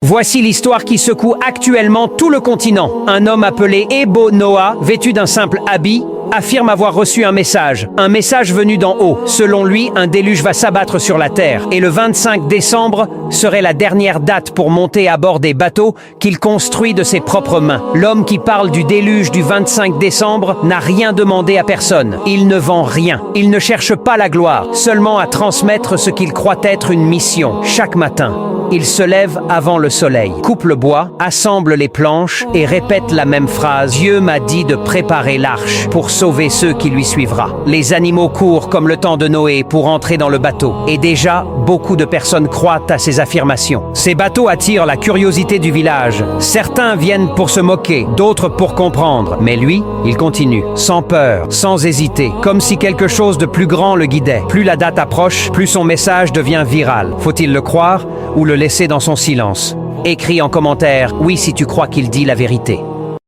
Voici l'histoire qui secoue actuellement tout le continent. Un homme appelé Ebo Noah, vêtu d'un simple habit, affirme avoir reçu un message venu d'en haut. Selon lui, un déluge va s'abattre sur la terre et le 25 décembre serait la dernière date pour monter à bord des bateaux qu'il construit de ses propres mains. L'homme qui parle du déluge du 25 décembre n'a rien demandé à personne. Il ne vend rien. Il ne cherche pas la gloire, seulement à transmettre ce qu'il croit être une mission. Chaque matin, il se lève avant le soleil, coupe le bois, assemble les planches et répète la même phrase. Dieu m'a dit de préparer l'arche pour sauver ceux qui lui suivra. Les animaux courent comme le temps de Noé pour entrer dans le bateau. Et déjà, beaucoup de personnes croient à ces affirmations. Ces bateaux attirent la curiosité du village. Certains viennent pour se moquer, d'autres pour comprendre. Mais lui, il continue, sans peur, sans hésiter, comme si quelque chose de plus grand le guidait. Plus la date approche, plus son message devient viral. Faut-il le croire ou le laisser dans son silence? Écris en commentaire « Oui si tu crois qu'il dit la vérité ».